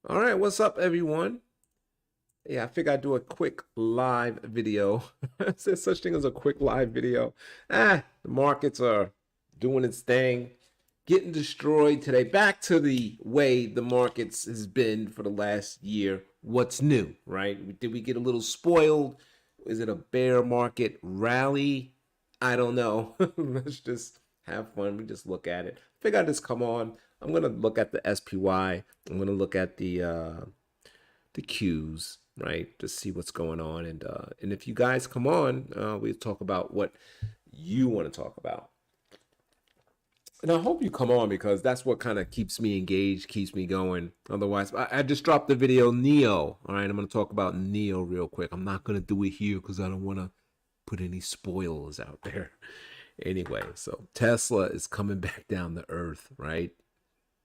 All right, what's up, everyone? Yeah, I figured I'd do a quick live video. Is there such thing as a quick live video? The markets are doing its thing, getting destroyed today. Back to the way the markets has been for the last year. What's new, right? Did we get a little spoiled? Is it a bear market rally? I don't know. Let's just have fun. We just look at it. Figure I'd just come on. I'm gonna look at the SPY. I'm gonna look at the cues, right, to see what's going on, and if you guys come on, we'll talk about what you want to talk about. And I hope you come on because that's what kind of keeps me engaged, keeps me going. Otherwise, I just dropped the video Neo. All right, I'm going to talk about Neo real quick. I'm not going to do it here because I don't want to put any spoilers out there. Anyway, so Tesla is coming back down to earth, right?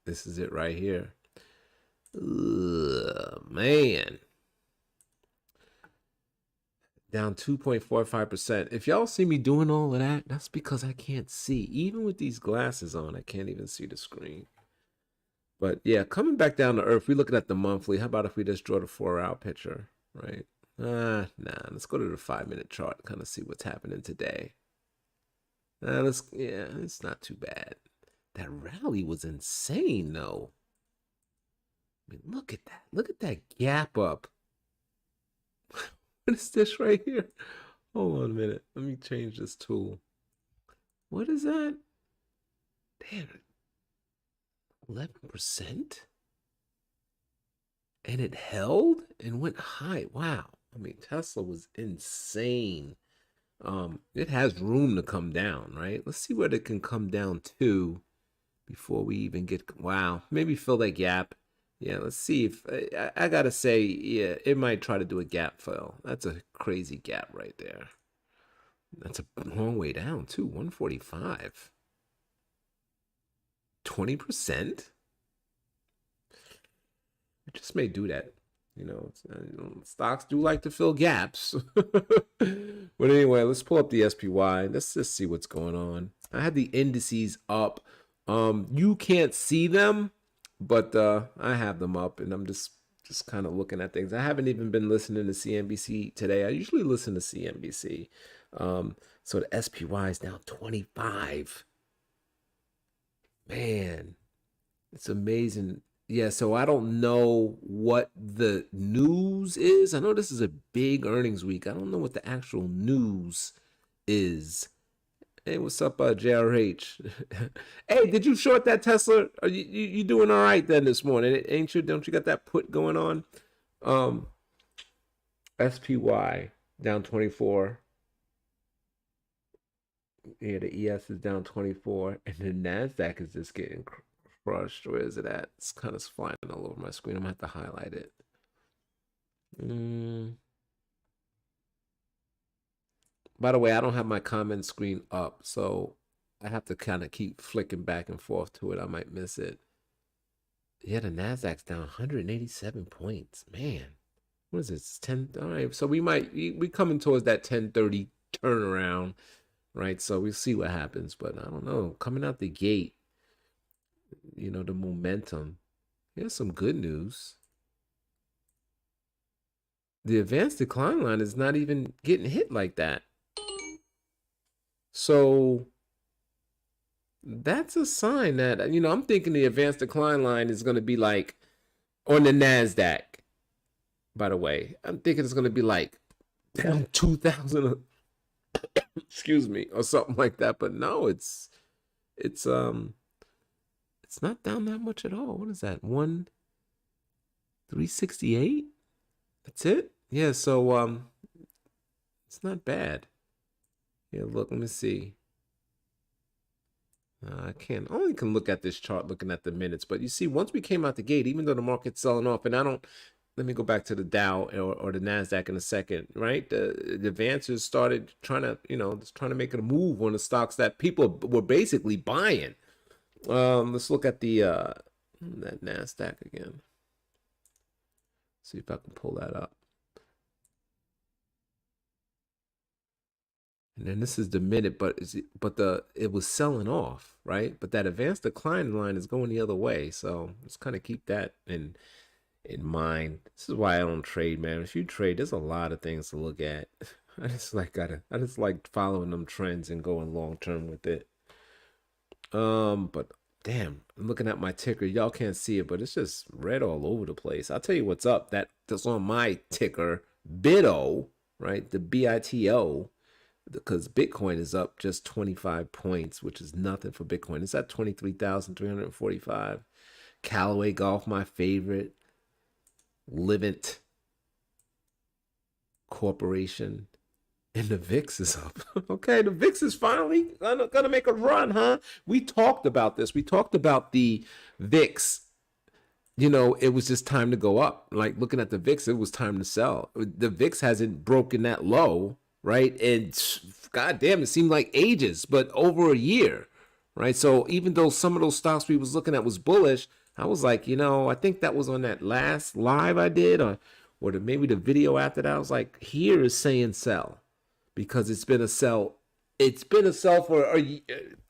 This is it right here. Ugh, man. Down 2.45%. If y'all see me doing all of that, that's because I can't see. Even with these glasses on, I can't even see the screen. But yeah, coming back down to earth, we're looking at the monthly. How about if we just draw the 4-hour picture, right? Nah, let's go to the 5-minute chart and kind of see what's happening today. Yeah, it's not too bad. That rally was insane, though. I mean, look at that. Look at that gap up. What is this right here? Hold on a minute. Let me change this tool. What is that? Damn, 11%? And it held and went high. Wow. I mean, Tesla was insane. It has room to come down, right? Let's see what it can come down to before we even get, wow, maybe fill that gap. Yeah, let's see if, I gotta say, yeah, it might try to do a gap fill. That's a crazy gap right there. That's a long way down too, 145. 20%? It just may do that. Stocks do like to fill gaps. But anyway, let's pull up the SPY. Let's just see what's going on. I had the indices up. You can't see them, but I have them up, and I'm just kind of looking at things. I haven't even been listening to CNBC today. I usually listen to CNBC. So the SPY is now 25. Man, it's amazing. Yeah, so I don't know what the news is. I know this is a big earnings week. I don't know what the actual news is. Hey, what's up, JRH? Hey, did you short that Tesla? Are you doing all right then this morning? Ain't you? Don't you got that put going on? Um, SPY down 24. Yeah, the ES is down 24, and the Nasdaq is just getting crushed. Where is it at? It's kind of flying all over my screen. I'm gonna have to highlight it. Mm. By the way, I don't have my comment screen up, so I have to kind of keep flicking back and forth to it. I might miss it. Yeah, the Nasdaq's down 187 points. Man, what is this? 10. All right, so we coming towards that 1030 turnaround, right? So we'll see what happens, but I don't know. Coming out the gate, the momentum. Here's some good news. The advanced decline line is not even getting hit like that. So that's a sign that, I'm thinking the advanced decline line is going to be like on the NASDAQ, by the way. I'm thinking it's going to be like down 2,000, excuse me, or something like that. But no, it's not down that much at all. What is that? 368? That's it? Yeah, so it's not bad. Yeah, look, let me see. I only can look at this chart looking at the minutes, but you see, once we came out the gate, even though the market's selling off, and let me go back to the Dow or the NASDAQ in a second, right? The advances started trying to make it a move on the stocks that people were basically buying. Let's look at that NASDAQ again. See if I can pull that up. And then this is the minute, but it was selling off, right? But that advanced decline line is going the other way, so let's kind of keep that. And in mind. This is why I don't trade, man. If you trade, there's a lot of things to look at. I just like following them trends and going long term with it. But damn, I'm looking at my ticker. Y'all can't see it, but it's just red all over the place. I'll tell you what's up. That's on my ticker, BITO, right? The BITO, because Bitcoin is up just 25 points, which is nothing for Bitcoin. It's at 23,345. Callaway Golf, my favorite. Livent Corporation. And the VIX is up. Okay, the VIX is finally gonna make a run, huh? We talked about this. We talked about the VIX. You know, it was just time to go up. Like looking at the VIX, it was time to sell. The VIX hasn't broken that low, right? And god damn, it seemed like ages, but over a year, right? So even though some of those stocks we was looking at was bullish, I was like, you know, I think that was on that last live I did, or maybe the video after that. I was like, here is saying sell because it's been a sell. It's been a sell for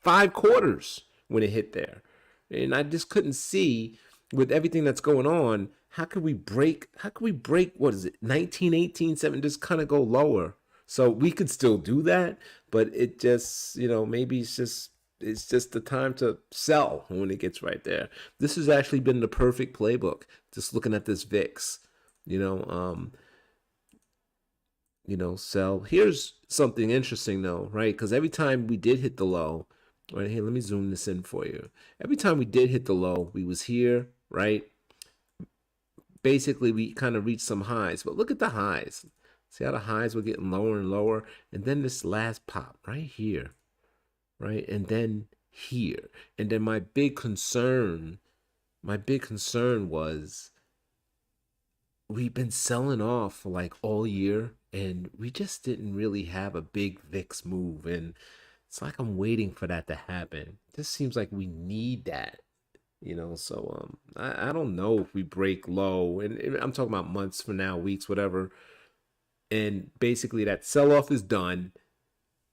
5 quarters when it hit there, and I just couldn't see with everything that's going on. How could we break? How could we break? What is it? 19, 18, 7, just kind of go lower. So we could still do that, but it just, you know, maybe it's just the time to sell when it gets right there. This has actually been the perfect playbook. Just looking at this VIX, you know, sell. Here's something interesting though, right? Because every time we did hit the low, right here, let me zoom this in for you. Every time we did hit the low, we was here, right? Basically, we kind of reached some highs, but look at the highs. See how the highs were getting lower and lower, and then this last pop right here, right, and then here, and then my big concern was we've been selling off for like all year, and we just didn't really have a big VIX move, and it's like I'm waiting for that to happen. It just seems like we need that, you know. So I don't know if we break low, and I'm talking about months from now, weeks, whatever, and basically that sell off is done,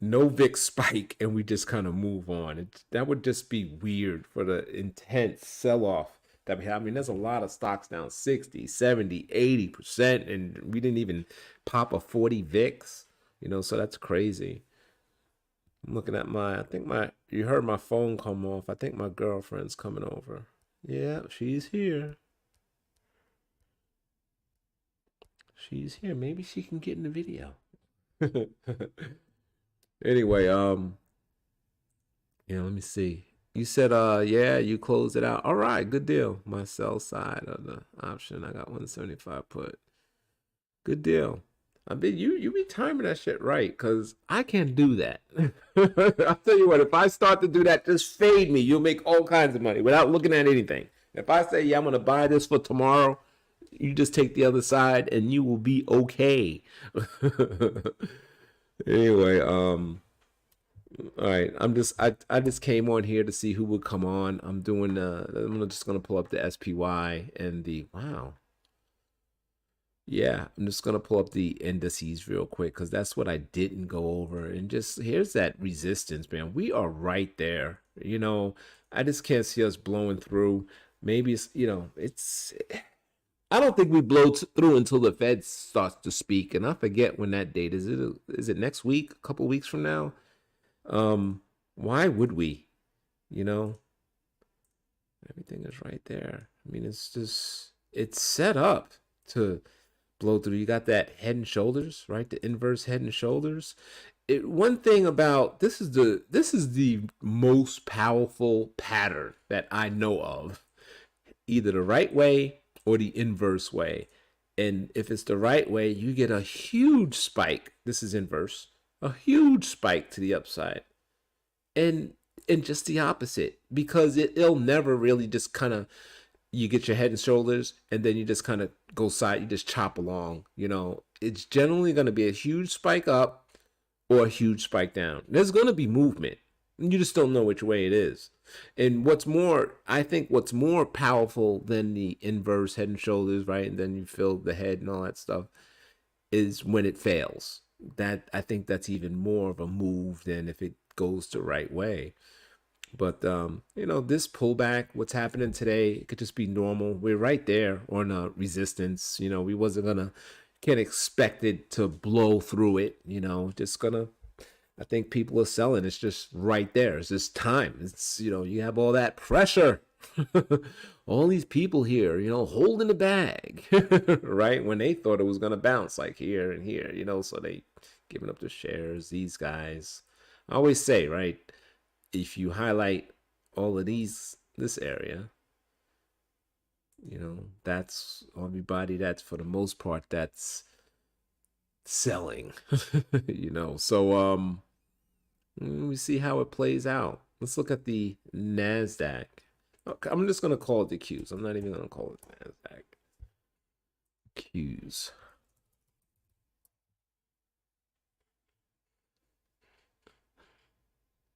no VIX spike, and we just kind of move on. That would just be weird for the intense sell off that we have. I mean, there's a lot of stocks down 60, 70, 80%, and we didn't even pop a 40 VIX, you know, so that's crazy. I'm looking at you heard my phone come off. I think my girlfriend's coming over. Yeah, she's here. She's here. Maybe she can get in the video. Anyway, yeah, let me see. You said, yeah, you closed it out. All right, good deal. My sell side of the option, I got 175 put. Good deal. I mean, you be timing that shit right, cause I can't do that. I'll tell you what, if I start to do that, just fade me. You'll make all kinds of money without looking at anything. If I say, yeah, I'm gonna buy this for tomorrow, you just take the other side and you will be okay. Anyway, all right. I just came on here to see who would come on. I'm just gonna pull up the SPY and the wow. Yeah, I'm just gonna pull up the indices real quick because that's what I didn't go over. And just here's that resistance, man. We are right there. You know, I just can't see us blowing through. Maybe it's, you know, it's I don't think we blow through until the Fed starts to speak, and I forget when that date is. Is it next week? A couple weeks from now? Why would we? You know, everything is right there. I mean, it's set up to blow through. You got that head and shoulders, right? The inverse head and shoulders. One thing about this is the most powerful pattern that I know of. Either the right way or the inverse way. And if it's the right way, you get a huge spike. This is inverse. A huge spike to the upside. And just the opposite, because it'll never really just kind of, you get your head and shoulders and then you just kind of go side, you just chop along, you know. It's generally going to be a huge spike up or a huge spike down. There's going to be movement. You just don't know which way it is. And I think what's more powerful than the inverse head and shoulders, right? And then you feel the head and all that stuff, is when it fails. I think that's even more of a move than if it goes the right way. But you know, this pullback, what's happening today, it could just be normal. We're right there on a resistance. You know, we wasn't gonna can't expect it to blow through it. You know, just gonna. I think people are selling. It's just right there. It's just time. It's, you know, you have all that pressure. All these people here, you know, holding the bag, right? When they thought it was gonna bounce, like here and here, you know, so they giving up the shares. These guys, I always say, right? If you highlight all of this area, you know, that's everybody that's for the most part that's selling. You know, so let me see how it plays out. Let's look at the NASDAQ. Okay, I'm just gonna call it the Qs. I'm not even gonna call it NASDAQ. Qs.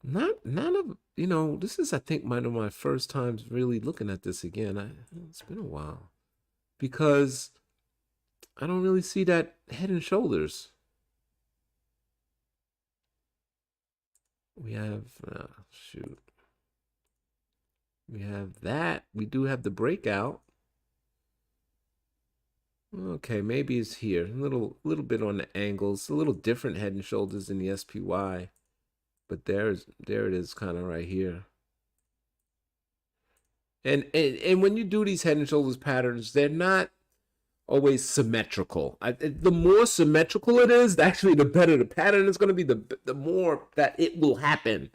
None of, you know, this is, I think, one of my first times really looking at this again. It's been a while because I don't really see that Head and Shoulders. We have shoot. We have that. We do have the breakout. Okay, maybe it's here. A little bit on the angles. A little different Head and Shoulders than the SPY. But there it is, kind of right here. And when you do these Head and Shoulders patterns, they're not always symmetrical. The more symmetrical it is, actually, the better the pattern is going to be. The more that it will happen.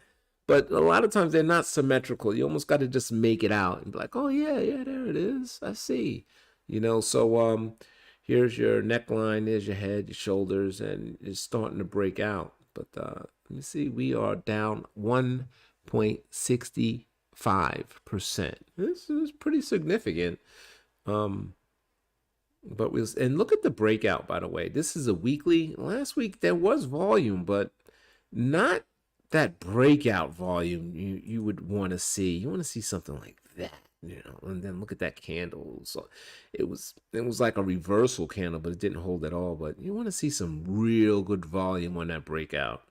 But a lot of times they're not symmetrical. You almost got to just make it out and be like, oh yeah, there it is. I see. You know, so here's your neckline, there's your head, your shoulders, and it's starting to break out. But let me see, we are down 1.65%. This is pretty significant. But and look at the breakout, by the way. This is a weekly. Last week there was volume, but not that breakout volume you would want to see. You want to see something like that, you know. And then look at that candle. So it was like a reversal candle, but it didn't hold at all. But you want to see some real good volume on that breakout.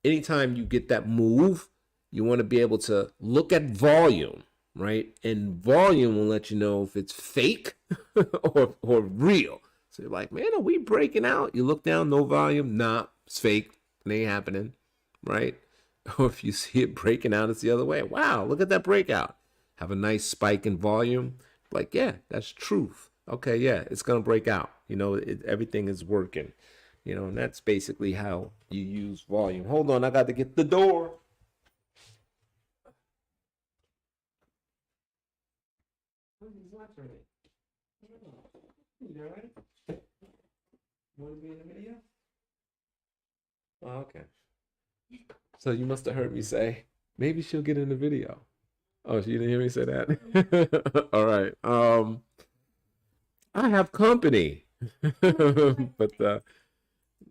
Anytime you get that move, you want to be able to look at volume, right? And volume will let you know if it's fake or real. So you're like, man, are we breaking out? You look down, no volume, nah, it's fake. It ain't happening, right? Or if you see it breaking out, it's the other way. Wow, look at that breakout. Have a nice spike in volume. Like, yeah, that's truth. Okay, yeah, it's gonna break out. You know, everything is working. You know, and that's basically how you use volume. Hold on, I got to get the door. You all right? Want to be in the video? Oh, okay. So you must have heard me say, maybe she'll get in the video. Oh, she didn't hear me say that? All right. I have company. But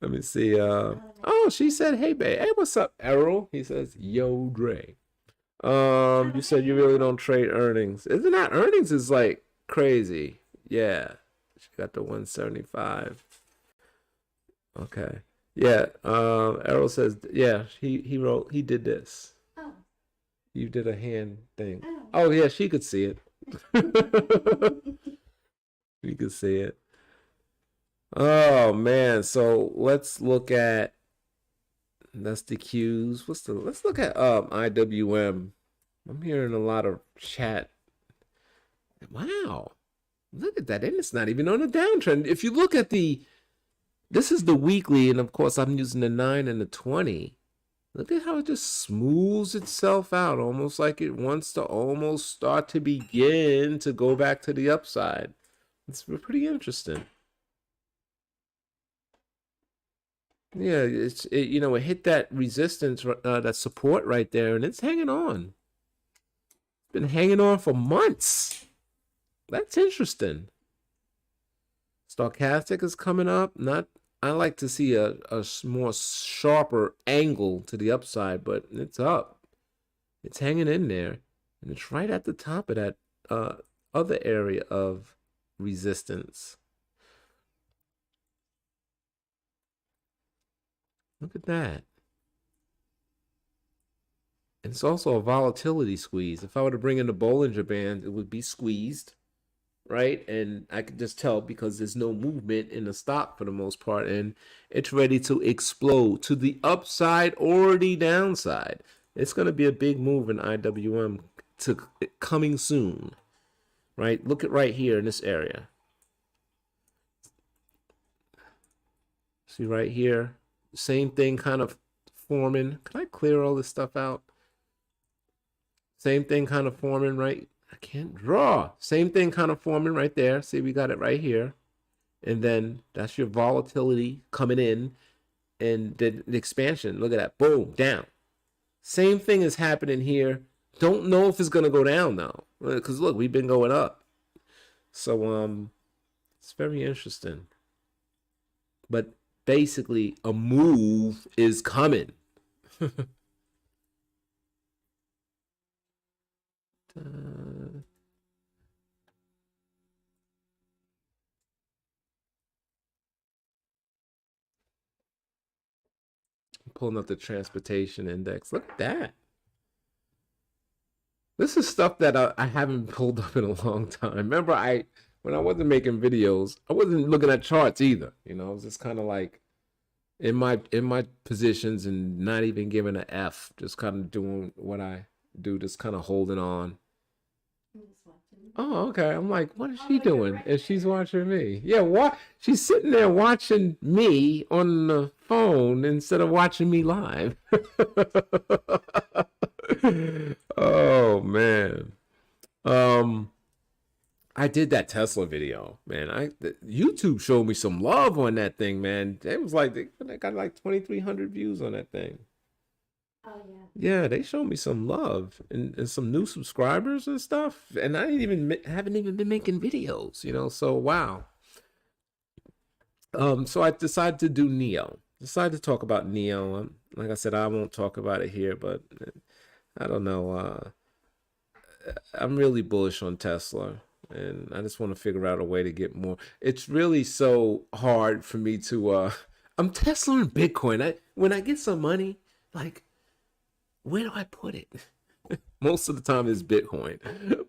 let me see. Oh, she said, hey, babe. Hey, what's up, Errol? He says, yo, Dre. You said you really don't trade earnings. Isn't that earnings is like crazy? Yeah. She got the 175. Okay. Yeah. Errol says, yeah, he did this. Oh. You did a hand thing. Oh yeah, she could see it. We could see it. Oh man, so let's look at that's the Qs. Let's look at IWM. I'm hearing a lot of chat. Wow. Look at that. And it's not even on a downtrend. If you look at this is the weekly, and of course I'm using the 9 and the 20. Look at how it just smooths itself out, almost like it wants to almost start to begin to go back to the upside. It's pretty interesting. Yeah, you know, it hit that resistance, that support right there, and it's hanging on. It's been hanging on for months. That's interesting. Stochastic is coming up. I like to see a more sharper angle to the upside, but it's up. It's hanging in there, and it's right at the top of that other area of resistance. Look at that. And it's also a volatility squeeze. If I were to bring in the Bollinger Band, it would be squeezed, right? And I could just tell because there's no movement in the stock for the most part, and it's ready to explode to the upside or the downside. It's going to be a big move in IWM to coming soon, right? Look at right here in this area. See right here, same thing kind of forming. Can I clear all this stuff out? Same thing kind of forming, right? I can't draw. Same thing kind of forming right there. See, we got it right here. And then that's your volatility coming in and the expansion. Look at that. Boom, down. Same thing is happening here. Don't know if it's going to go down though. Because look, we've been going up. So it's very interesting. But basically a move is coming. Pulling up the transportation index. Look at that. This is stuff that I haven't pulled up in a long time. Remember, when I wasn't making videos, I wasn't looking at charts either. You know, I was just kind of like in my positions and not even giving an F, just kind of doing what I do, just kind of holding on. Oh, okay. I'm like, what is she doing? And she's watching me. Yeah, what? She's sitting there watching me on the phone instead of watching me live. Oh man. I did that Tesla video, man. YouTube showed me some love on that thing, man. It was like they got like 2,300 views on that thing. Oh yeah. Yeah, they showed me some love and some new subscribers and stuff. And I haven't even been making videos, you know. So wow. So I decided to do Neo. Decided to talk about Neo. Like I said, I won't talk about it here, but I don't know. I'm really bullish on Tesla, and I just want to figure out a way to get more. It's really so hard for me to. I'm Tesla and Bitcoin. When I get some money, like where do I put it? Most of the time it's Bitcoin,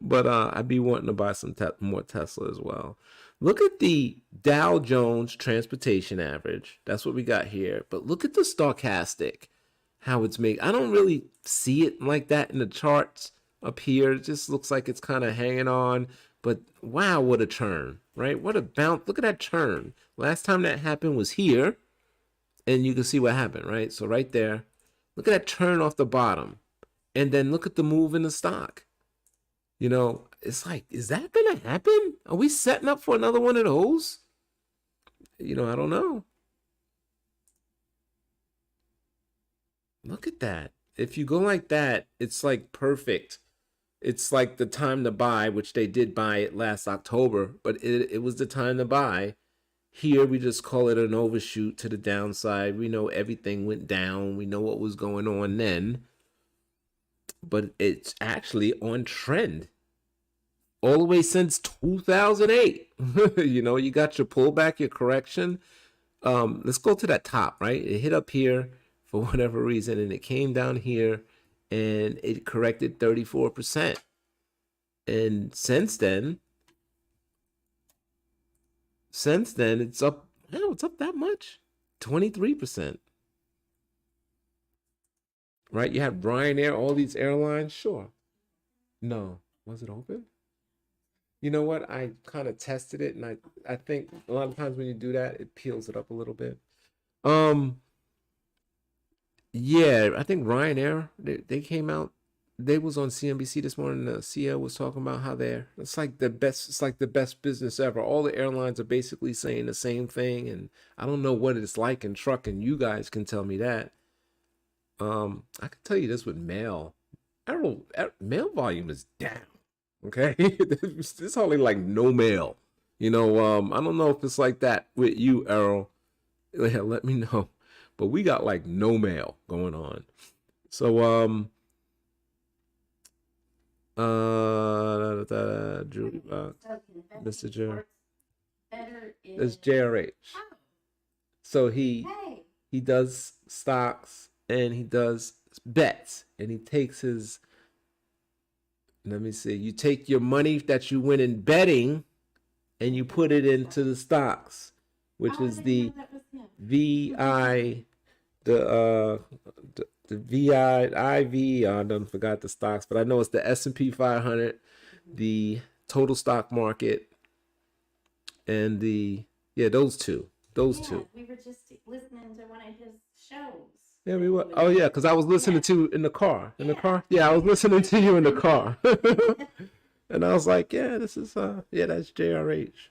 but I'd be wanting to buy some more Tesla as well. Look at the Dow Jones Transportation Average. That's what we got here. But look at the stochastic, how it's made. I don't really see it like that in the charts up here. It just looks like it's kind of hanging on. But wow, what a turn, right? What a bounce. Look at that turn. Last time that happened was here. And you can see what happened, right? So right there, look at that turn off the bottom. And then look at the move in the stock. You know, it's like, is that going to happen? Are we setting up for another one of those? You know, I don't know. Look at that. If you go like that, it's like perfect. It's like the time to buy, which they did buy it last October, but it was the time to buy. Here, we just call it an overshoot to the downside. We know everything went down. We know what was going on then. But it's actually on trend all the way since 2008. You know, you got your pullback, your correction. Let's go to that top, right? It hit up here for whatever reason, and it came down here, and it corrected 34%. And since then, it's up. Wow, it's up that much, 23%. Right? You have Ryanair, all these airlines. Sure. No, was it open? You know what? I kind of tested it, and I think a lot of times when you do that, it peels it up a little bit. Um, yeah, I think Ryanair they came out. They was on CNBC this morning. The CEO was talking about how it's like the best. It's like the best business ever. All the airlines are basically saying the same thing, and I don't know what it's like in trucking. You guys can tell me that. I can tell you this with mail. Mail volume is down. Okay, it's hardly like no mail. You know, I don't know if it's like that with you, Errol. Yeah, let me know. But we got like no mail going on. So, Julie Box, Mr. Jer, it's JRH. So he does stocks and he does bets, and he takes his, let me see, you take your money that you win in betting and you put it into the stocks, which Oh, I is didn't the know that was him. VI, the VI I done forgot the stocks, but I know it's the S&P 500, the total stock market, and the, yeah, those two. Those Yeah, two. we were just listening to one of his shows. Yeah, we that were. he was Oh yeah, on. because I was listening Yeah. to in the car. In the Yeah. car. Yeah, I was listening to you in the car. And I was like, yeah, this is yeah, that's JRH.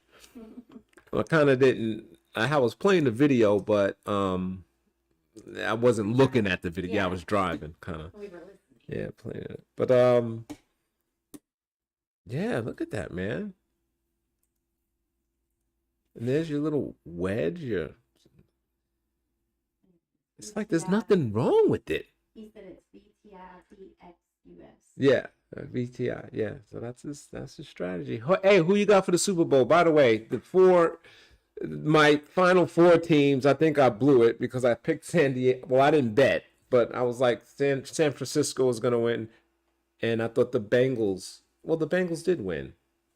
I kind of didn't. I was playing the video, but I wasn't looking at the video. Yeah, I Yeah. was driving, kind of. We were listening. Yeah, playing it. But yeah, look at that, man. And there's your little wedge. Your, it's like there's VTI. nothing wrong with it. He said it's VTIDXUS. Yeah, VTI. Yeah, so that's his strategy. Hey, who you got for the Super Bowl? By the way, my final four teams, I think I blew it because I picked San Diego. Well, I didn't bet, but I was like San Francisco was gonna win, and I thought the Bengals. Well, the Bengals did win.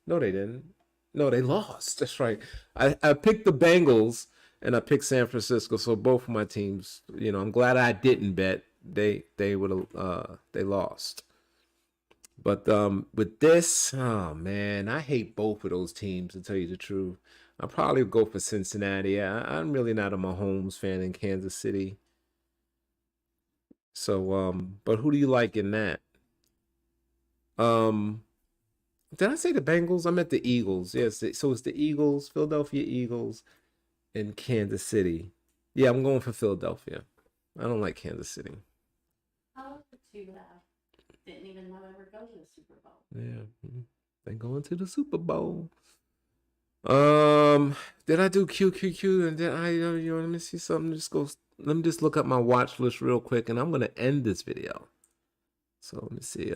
No, they didn't. No, they lost. That's right. I picked the Bengals and I picked San Francisco. So both of my teams, I'm glad I didn't bet. They would have they lost. But with this, oh man, I hate both of those teams to tell you the truth. I'll probably go for Cincinnati. I'm really not a Mahomes fan in Kansas City. So but who do you like in that? Did I say the Bengals? I meant the Eagles. Yes, so it's the Eagles, Philadelphia Eagles, and Kansas City. Yeah, I'm going for Philadelphia. I don't like Kansas City. Oh, you didn't even know ever go to the Super Bowl. Yeah, they going to the Super Bowl. Did I do QQQ? And did I, let me see something. Let me just look up my watch list real quick, and I'm gonna end this video. So let me see.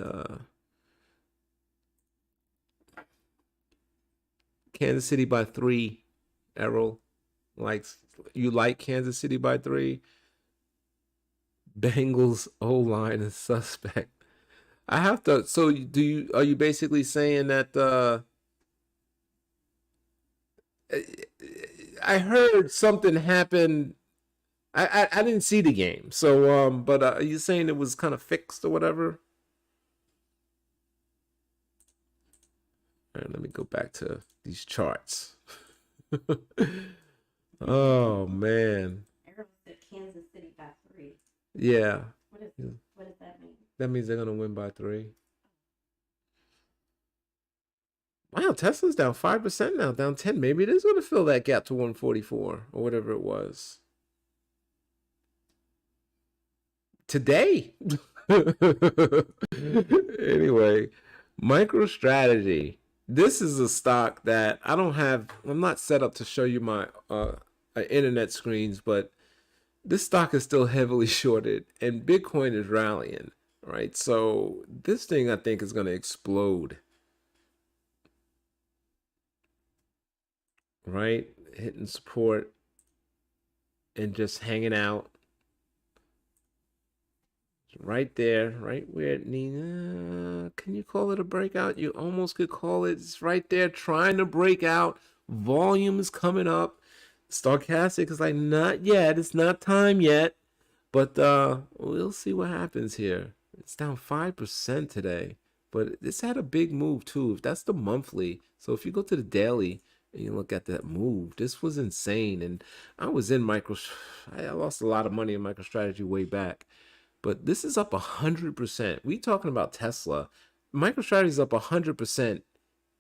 Kansas City by 3. Errol you like Kansas City by 3. Bengals O-line is suspect. I have to. So are you basically saying that I heard something happened. I didn't see the game. So but are you saying it was kind of fixed or whatever? All right, let me go back to these charts. Oh man. Arrow said Kansas City by 3. Yeah. What does that mean? That means they're gonna win by 3. Wow, Tesla's down 5% now, down 10. Maybe it is gonna fill that gap to 144 or whatever it was. Today. Anyway, MicroStrategy. This is a stock that I'm not set up to show you my internet screens, but this stock is still heavily shorted and Bitcoin is rallying, right? So this thing I think is going to explode, right? Hitting support and just hanging out right there, right where it needs. Can you call it a breakout? You almost could call it. It's right there trying to break out. Volume is coming up. Stochastic is like, not yet. It's not time yet. But we'll see what happens here. It's down 5% today. But this had a big move too. If that's the monthly. So if you go to the daily and you look at that move, this was insane. And I was in I lost a lot of money in MicroStrategy way back. But this is up 100%. We talking about Tesla. MicroStrategy is up 100%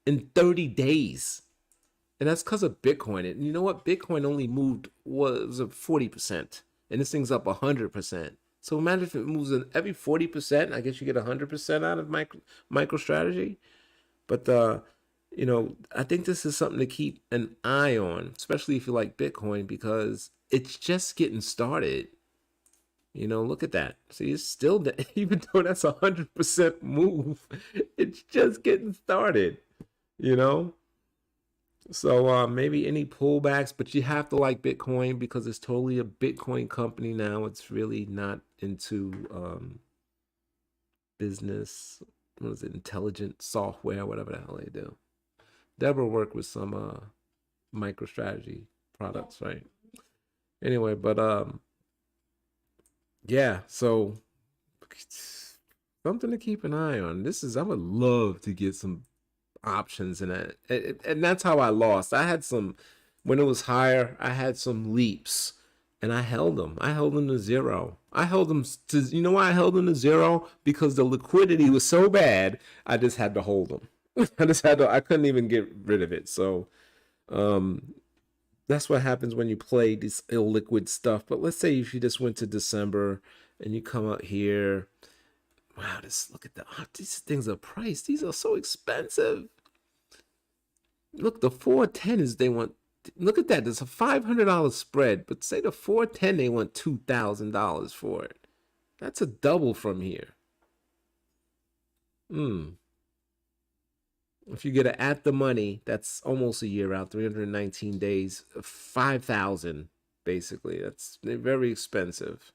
in 30 days. And that's because of Bitcoin. And you know what? Bitcoin only moved was 40. And this thing's up 100%. So imagine if it moves in every 40%, I guess you get 100% out of MicroStrategy. But I think this is something to keep an eye on, especially if you like Bitcoin, because it's just getting started. Look at that. See, it's still even though that's 100% move, it's just getting started. So maybe any pullbacks, but you have to like Bitcoin because it's totally a Bitcoin company now. It's really not into business. What is it? Intelligent software, whatever the hell they do. Deborah worked with some MicroStrategy products, right? Anyway, but yeah, so something to keep an eye on. I would love to get some options in that. And that's how I lost. I had some, when it was higher, I had some leaps and I held them. I held them to zero. I held them to, you know why I held them to zero? Because the liquidity was so bad, I just had to hold them. I couldn't even get rid of it. So, that's what happens when you play this illiquid stuff. But let's say if you just went to December and you come out here, wow, look at these things are priced. These are so expensive. Look, the 410 is they want. Look at that. There's a $500 spread, but say the 410 they want $2,000 for it. That's a double from here. If you get it at the money, that's almost a year out, 319 days, 5,000 basically. They're very expensive.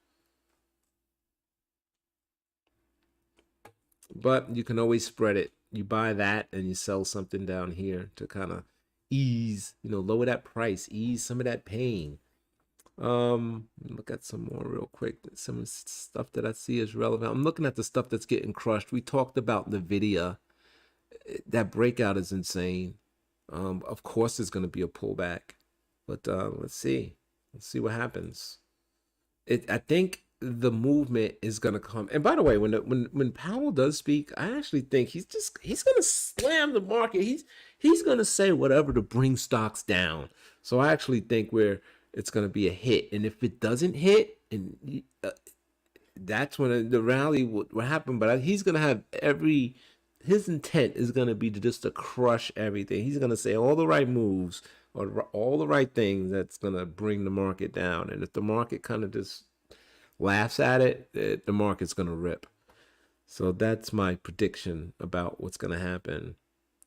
But you can always spread it. You buy that and you sell something down here to kind of ease, lower that price, ease some of that pain. Look at some more real quick. Some stuff that I see is relevant. I'm looking at the stuff that's getting crushed. We talked about NVIDIA. That breakout is insane. Of course there's going to be a pullback, but let's see what happens. I think the movement is going to come. And by the way, when Powell does speak, I actually think he's going to slam the market. He's going to say whatever to bring stocks down. So I actually think it's going to be a hit. And if it doesn't hit, and that's when the rally will happen. But he's going to have his intent is going to be to crush everything. He's going to say all the right moves or all the right things that's going to bring the market down. And if the market kind of just laughs at it, the market's going to rip. So that's my prediction about what's going to happen.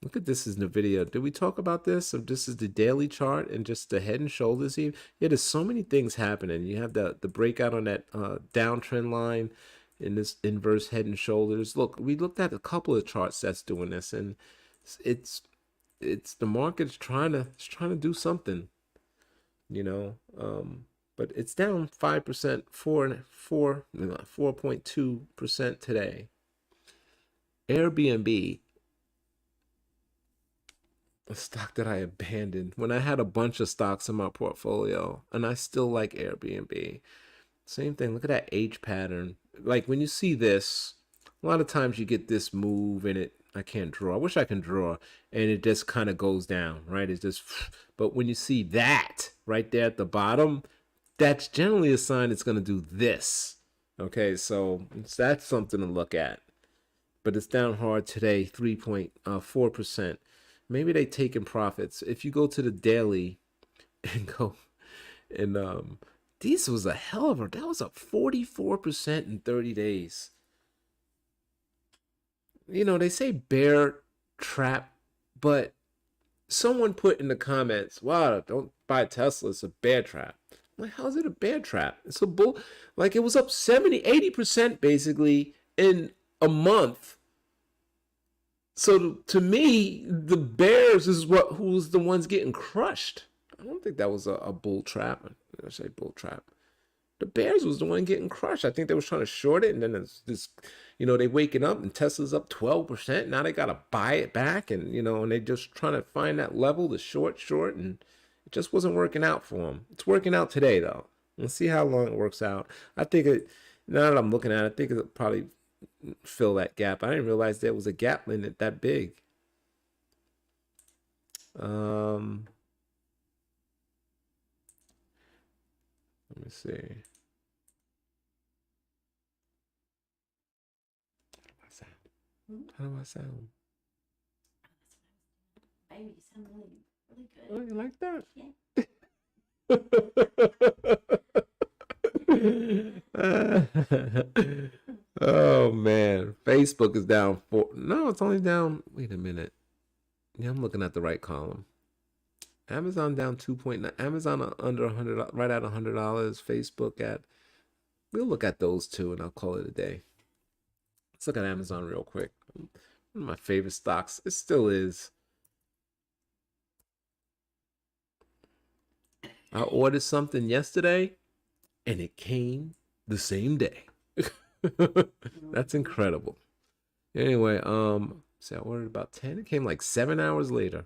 Look at this in the video. Did we talk about this? So this is the daily chart and just the head and shoulders here. Yeah, there's so many things happening. You have the breakout on that downtrend line in this inverse head and shoulders. Look, we looked at a couple of charts that's doing this, and it's the market's trying to do something, but it's down 5%, 4.2% today. Airbnb, a stock that I abandoned when I had a bunch of stocks in my portfolio, and I still like Airbnb. Same thing. Look at that H pattern. Like when you see this, a lot of times you get this move and I can't draw. I wish I can draw, and it just kind of goes down, right? It's just, but when you see that right there at the bottom, that's generally a sign it's going to do this. Okay, so that's something to look at. But it's down hard today, 3.4%. Maybe they taking profits. If you go to the daily and go and this was that was up 44% in 30 days. They say bear trap, but someone put in the comments, wow, don't buy Tesla, it's a bear trap. I'm like, how's it a bear trap? It's a bull. Like it was up 80% basically in a month. So to me, the bears is who's the ones getting crushed. I don't think that was a bull trap. I say bull trap. The bears was the one getting crushed. I think they was trying to short it, and then it's this, they waking up and Tesla's up 12%. Now they gotta buy it back, and and they just trying to find that level to short, and it just wasn't working out for them. It's working out today though. Let's see how long it works out. I think now that I'm looking at it, I think it'll probably fill that gap. I didn't realize there was a gap in it that big. Let me see. How do I sound? Baby, you sound really, really good. Oh, you like that? Yeah. Oh man, Facebook is down 4. No, it's only down. Wait a minute. Yeah, I'm looking at the right column. Amazon down 2.9. Amazon under 100, right at $100. Facebook at, we'll look at those two and I'll call it a day. Let's look at Amazon real quick. One of my favorite stocks. It still is. I ordered something yesterday and it came the same day. That's incredible. Anyway, see, I ordered about 10. It came like 7 hours later.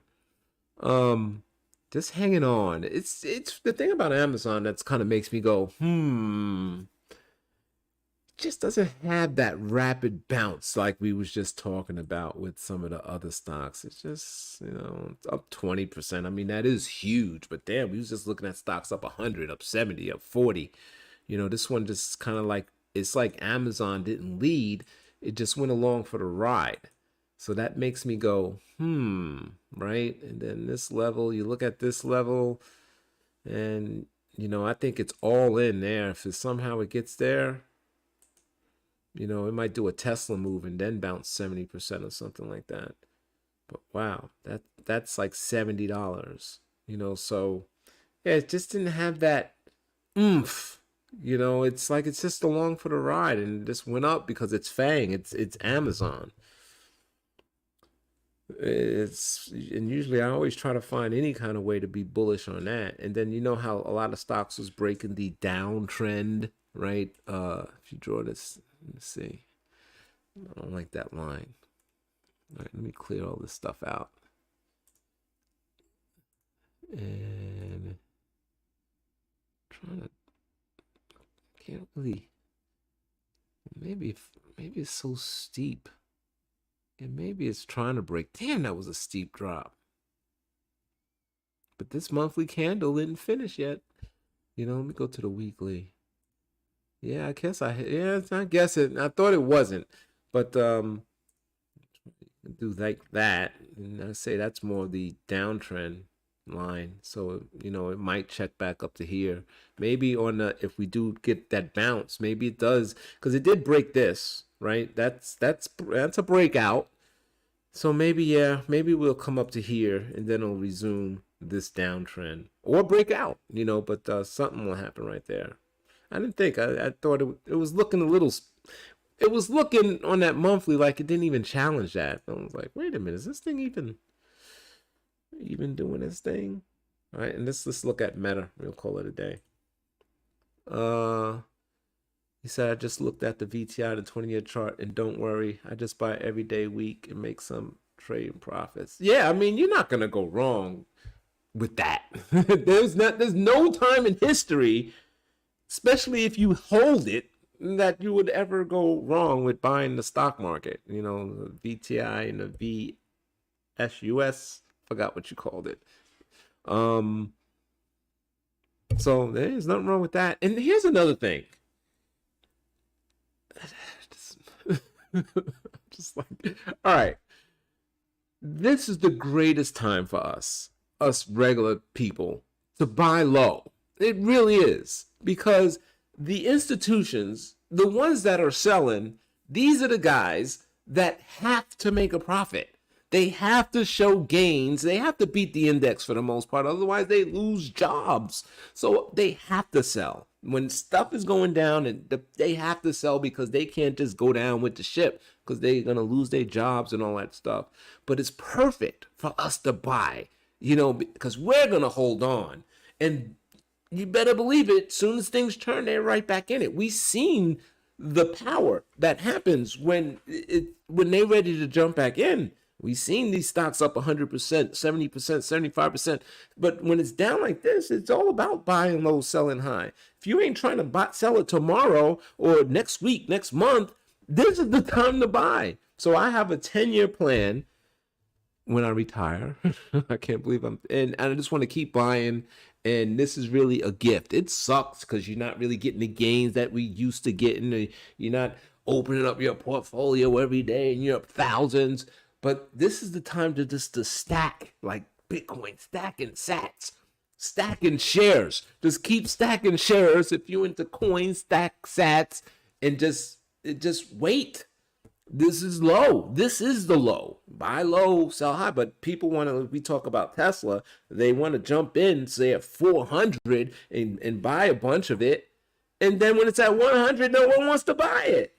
Just hanging on. It's the thing about Amazon that's kind of makes me go, just doesn't have that rapid bounce like we was just talking about with some of the other stocks. It's just, it's up 20%. I mean, that is huge, but damn, we was just looking at stocks up 100, up 70, up 40. This one just kind of like, it's like Amazon didn't lead. It just went along for the ride. So that makes me go, right? And then this level, you look at this level and, I think it's all in there. If somehow it gets there, it might do a Tesla move and then bounce 70% or something like that. But wow, that's like $70, so yeah, it just didn't have that oomph. It's like it's just along for the ride and it just went up because it's FANG, it's Amazon. And usually I always try to find any kind of way to be bullish on that. And then how a lot of stocks was breaking the downtrend, right? If you draw this, let me see. I don't like that line. All right, let me clear all this stuff out. And trying to, can't really, maybe it's so steep. And maybe it's trying to break. Damn, that was a steep drop. But this monthly candle didn't finish yet. Let me go to the weekly. Yeah, I guess I guess it. I thought it wasn't. But do like that. And I say that's more the downtrend line. So, it might check back up to here. Maybe on the, if we do get that bounce, maybe it does, because it did break this, right? That's a breakout. So maybe we'll come up to here and then it'll resume this downtrend or break out, but something will happen right there. I didn't think, I thought it was looking it was looking on that monthly like it didn't even challenge that. I was like, wait a minute, is this thing even doing this thing? All right, and let's look at Meta. We'll call it a day. He said, I just looked at the VTI, the 20-year chart, and don't worry, I just buy every day, week, and make some trading profits. Yeah, I mean, you're not gonna go wrong with that. There's no time in history, especially if you hold it, that you would ever go wrong with buying the stock market. The VTI and the VSUS, forgot what you called it. So there's nothing wrong with that. And here's another thing. Just like, all right, this is the greatest time for us regular people, to buy low. It really is, because the institutions, the ones that are selling, these are the guys that have to make a profit. They have to show gains. They have to beat the index for the most part. Otherwise, they lose jobs. So they have to sell. When stuff is going down, and they have to sell because they can't just go down with the ship because they're going to lose their jobs and all that stuff. But it's perfect for us to buy, because we're going to hold on. And you better believe it, as soon as things turn, they're right back in it. We've seen the power that happens when they're ready to jump back in. We've seen these stocks up 100%, 70%, 75%. But when it's down like this, it's all about buying low, selling high. If you ain't trying to sell it tomorrow or next week, next month, this is the time to buy. So I have a 10-year plan when I retire. I can't believe and I just want to keep buying. And this is really a gift. It sucks because you're not really getting the gains that we used to get. You're not opening up your portfolio every day and you're up thousands. But this is the time to stack, like Bitcoin, stacking sats, stacking shares. Just keep stacking shares. If you're into coins, stack sats, and just wait. This is low. This is the low. Buy low, sell high. But people want to, we talk about Tesla, they want to jump in, say at 400 and buy a bunch of it. And then when it's at 100, no one wants to buy it.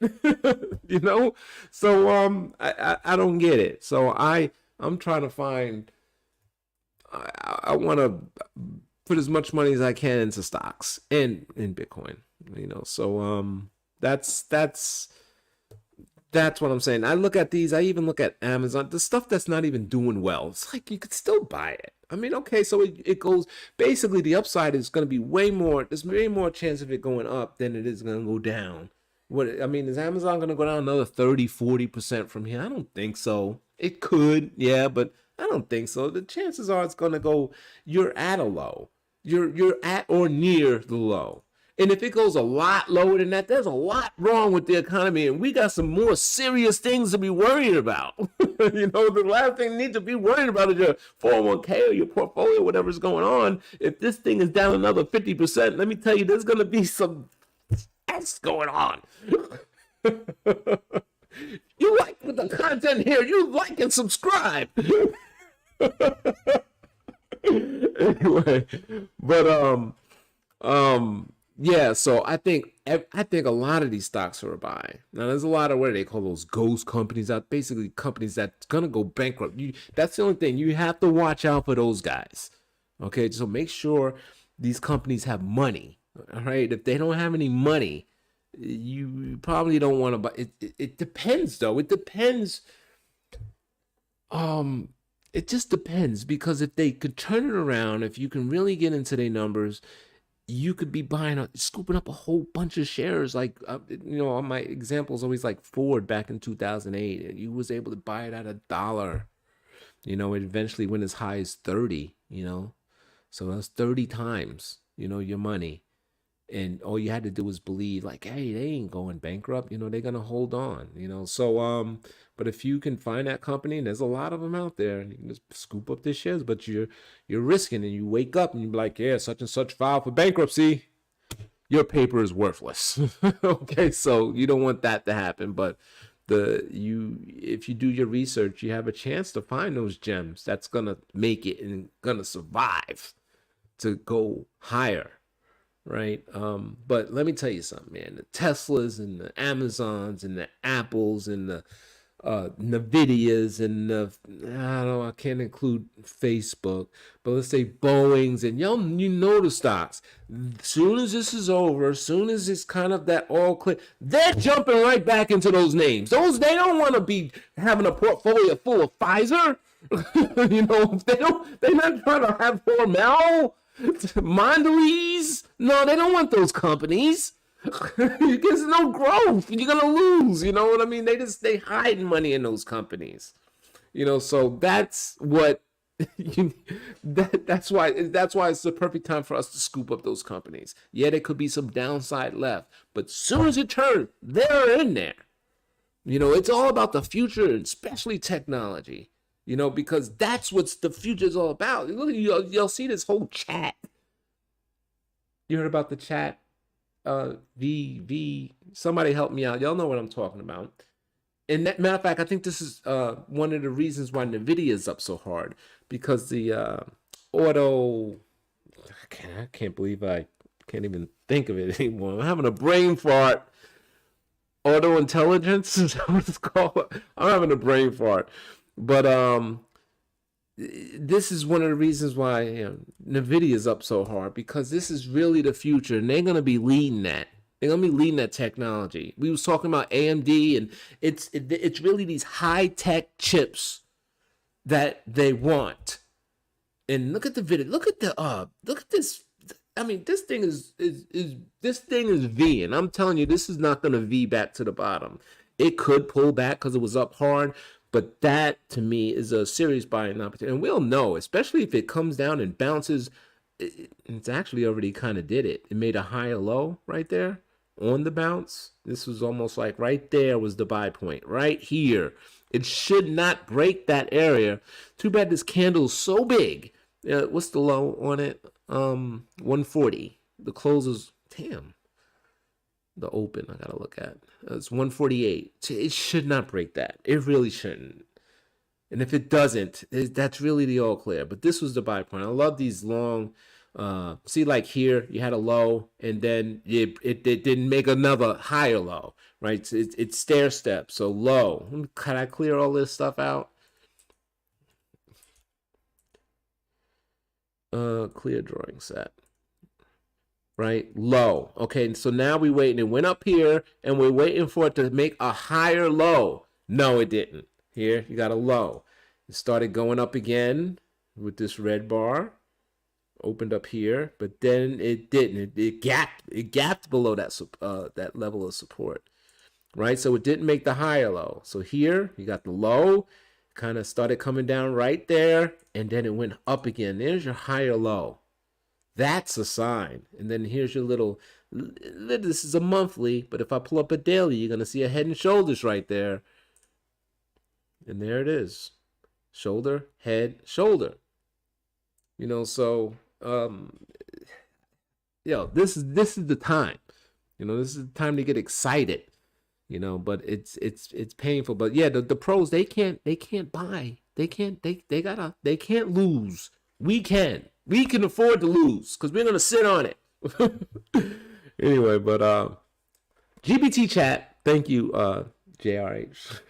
You know? So I don't get it. So I'm trying to find, I want to put as much money as I can into stocks and in Bitcoin, you know. So that's what I'm saying. I look at these, I even look at Amazon, the stuff that's not even doing well. It's like you could still buy it. I mean, okay, so it goes, basically the upside is going to be way more, there's way more chance of it going up than it is going to go down. What, I mean, is Amazon going to go down another 30-40% from here? I don't think so. It could, yeah, but I don't think so. The chances are it's going to go, you're at a low. You're at or near the low. And if it goes a lot lower than that, there's a lot wrong with the economy, and we got some more serious things to be worried about. You know, the last thing you need to be worried about is your 401k or your portfolio, whatever's going on. If this thing is down another 50%, let me tell you, there's going to be some else going on. You like the content here, you like and subscribe. Anyway, but yeah, so I think a lot of these stocks are a buy. Now there's a lot of, what do they call those, ghost companies out, basically companies that's gonna go bankrupt. That's the only thing, you have to watch out for those guys. Okay, so make sure these companies have money. All right, if they don't have any money, you probably don't want to buy. It depends though. It depends. It just depends, because if they could turn it around, if you can really get into their numbers, you could be buying, scooping up a whole bunch of shares. Like, you know, my example is always like Ford back in 2008. And you was able to buy it at $1. You know, it eventually went as high as 30, you know. So that's 30 times, you know, your money. And all you had to do was believe, like, hey, they ain't going bankrupt, you know, they're gonna hold on, you know. So but if you can find that company, and there's a lot of them out there, you can just scoop up their shares, but you're risking, and you wake up and you're like, yeah, such and such filed for bankruptcy, your paper is worthless. Okay, so you don't want that to happen. But if you do your research, you have a chance to find those gems that's gonna make it and gonna survive to go higher. Right. But let me tell you something, man. The Teslas and the Amazons and the Apples and the Nvidias and I can't include Facebook, but let's say Boeings, and you know the stocks. Soon as this is over, soon as it's kind of that all clear, they're jumping right back into those names. They don't want to be having a portfolio full of Pfizer. You know, they're not trying to have Hormel, Mondelez. No, they don't want those companies. There's no growth. You're gonna lose. You know what I mean? They hide money in those companies. You know, so that's what that's why it's the perfect time for us to scoop up those companies. Yeah, there could be some downside left, but soon as it turns, they're in there. You know, it's all about the future, and especially technology. You know, because that's what the future is all about. Look, you'll see this whole chat. You heard about the chat? Somebody help me out. Y'all know what I'm talking about. And that, matter of fact, I think this is one of the reasons why Nvidia is up so hard, because the auto. I can't believe I can't even think of it anymore. I'm having a brain fart. Auto intelligence is that what it's called? I'm having a brain fart. But this is one of the reasons why Nvidia is up so hard, because this is really the future, and they're gonna be leading that. They're gonna be leading that technology. We was talking about AMD, and it's really these high tech chips that they want. And look at the video. Look at this. I mean, this thing is V, and I'm telling you, this is not gonna V back to the bottom. It could pull back because it was up hard. But that, to me, is a serious buying opportunity. And we'll know, especially if it comes down and bounces. It's actually already kind of did it. It made a higher low right there on the bounce. This was almost like right there was the buy point. Right here. It should not break that area. Too bad this candle is so big. What's the low on it? 140. The close is, damn. The open I gotta look at. It's 148. It should not break that. It really shouldn't. And if it doesn't, that's really the all clear. But this was the buy point. I love these long. See, like here, you had a low, and then it didn't make another higher low, right? It's stair step, so low. Can I clear all this stuff out? Clear drawing set. Right, low. Okay, so now we waiting. It went up here, and we're waiting for it to make a higher low. No, it didn't. Here, you got a low. It started going up again with this red bar. Opened up here, but then it didn't. It gapped below that level of support, right? So it didn't make the higher low. So here you got the low, kind of started coming down right there, and then it went up again. There's your higher low. That's a sign. And then here's your little. This is a monthly, but if I pull up a daily, you're gonna see a head and shoulders right there, and there it is, shoulder, head, shoulder. You know, so. This is the time. This is the time to get excited. But it's painful. But yeah, the pros they can't buy. They can't lose. We can afford to lose because we're gonna sit on it. Anyway, but GBT chat. Thank you, JRH.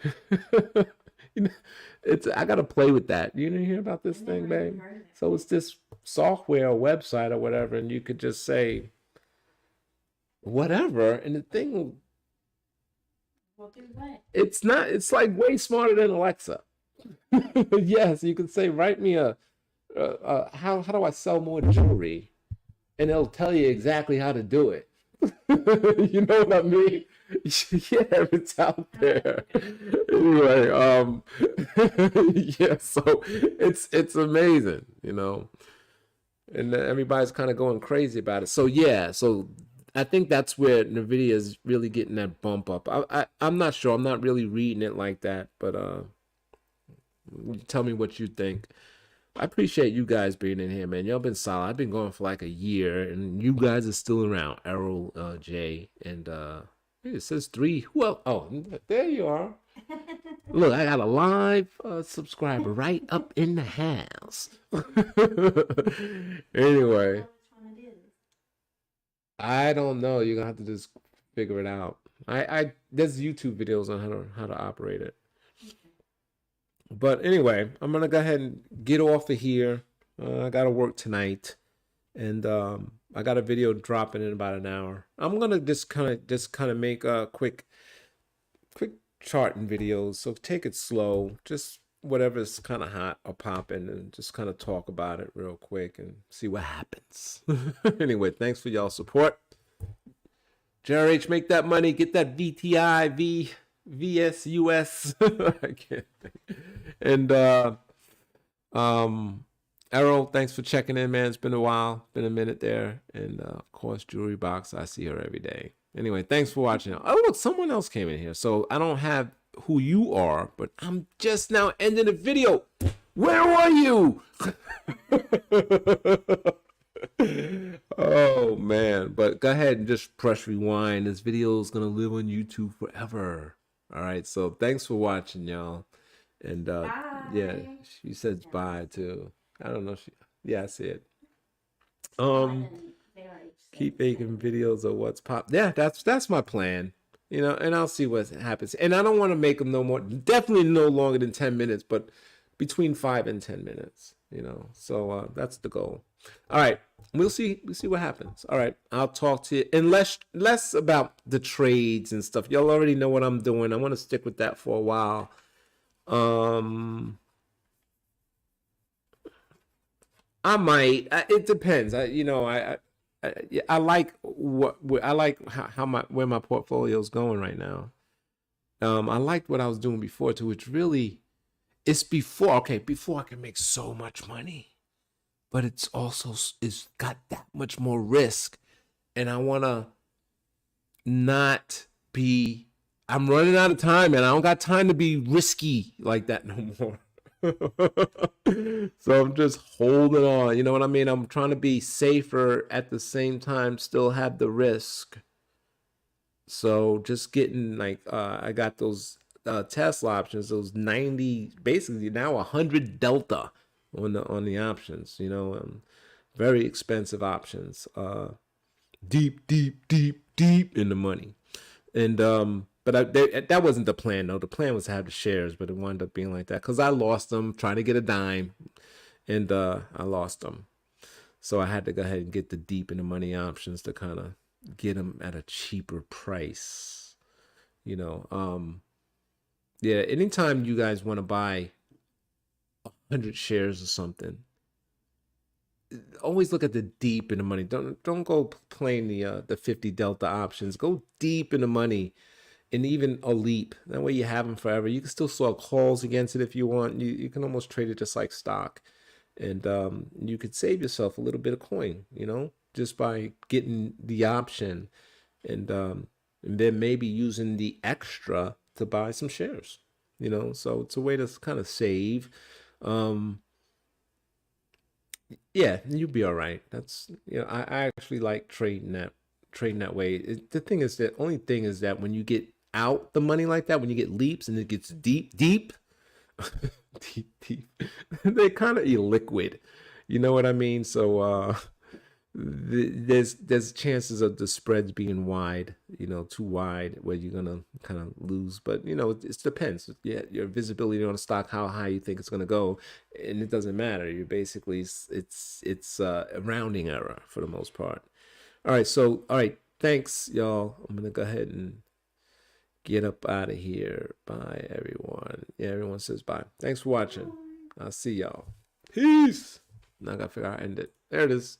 I gotta play with that. You didn't hear about this thing, babe? So it's this software or website or whatever, and you could just say whatever, and the thing will. It's like way smarter than Alexa. Yes, you can say, write me how do I sell more jewelry, and it'll tell you exactly how to do it. You know what I mean? Yeah, it's out there. Anyway, yeah, so it's amazing, and everybody's kind of going crazy about it. So yeah, so I think that's where Nvidia is really getting that bump up. I'm not sure. I'm not really reading it like that, but tell me what you think. I appreciate you guys being in here, man. Y'all been solid. I've been going for like a year, and you guys are still around. Errol, Jay, and it says 3. Well, oh, there you are. Look, I got a live subscriber right up in the house. Anyway, I don't know. You're gonna have to just figure it out. There's YouTube videos on how to operate it. But anyway, I'm gonna go ahead and get off of here. I gotta work tonight, and I got a video dropping in about an hour. I'm gonna just kind of make a quick charting videos. So take it slow, just whatever's kind of hot or popping, and just kind of talk about it real quick and see what happens. Anyway, thanks for y'all support. JRH, make that money, get that VTI VSUS. I can't think. And Errol, thanks for checking in, man. It's been a while, been a minute there. And of course, Jewelry Box, I see her every day. Anyway, thanks for watching. Oh, look, someone else came in here. So I don't have who you are, but I'm just now ending the video. Where were you? Oh man, but go ahead and just press rewind. This video is gonna live on YouTube forever. All right, so thanks for watching, y'all. And yeah, she says bye too. I don't know. Yeah, I see it. Keep making videos of what's pop. Yeah, that's my plan. And I'll see what happens. And I don't want to make them definitely no longer than 10 minutes, but between 5 and 10 minutes. So that's the goal. All right, we'll see what happens. All right, I'll talk to you, and less about the trades and stuff. Y'all already know what I'm doing. I want to stick with that for a while. I might. It depends. I like where my portfolio is going right now. I liked what I was doing before too. It's before I can make so much money, but it's got that much more risk, and I want to not be. I'm running out of time, and I don't got time to be risky like that no more. So I'm just holding on. You know what I mean? I'm trying to be safer at the same time, still have the risk. So just getting like I got those Tesla options, those 90, basically now 100 delta on the options. Very expensive options. Deep, deep, deep, deep in the money. And but that wasn't the plan though. The plan was to have the shares, but it wound up being like that because I lost them trying to get a dime, and I lost them. So I had to go ahead and get the deep in the money options to kind of get them at a cheaper price. You know, yeah. Anytime you guys want to buy 100 shares or something, always look at the deep in the money. Don't go playing the 50 delta options. Go deep in the money, and even a leap. That way you have them forever. You can still sell calls against it if you want. You can almost trade it just like stock, and you could save yourself a little bit of coin. Just by getting the option, and then maybe using the extra to buy some shares. So it's a way to kind of save. Um, yeah, you'll be all right. That's I actually like trading that way. The thing is that only thing is that when you get out the money like that, when you get leaps and it gets deep, deep, deep, deep, they're kind of illiquid. You know what I mean? So there's chances of the spreads being wide, too wide, where you're gonna kind of lose. But it depends. Yeah, your visibility on the stock, how high you think it's gonna go, and it doesn't matter. You're basically it's a rounding error for the most part. All right, thanks y'all. I'm gonna go ahead and get up out of here. Bye everyone. Yeah, everyone says bye. Thanks for watching. I'll see y'all. Peace. Now I gotta figure out how to end it. There it is.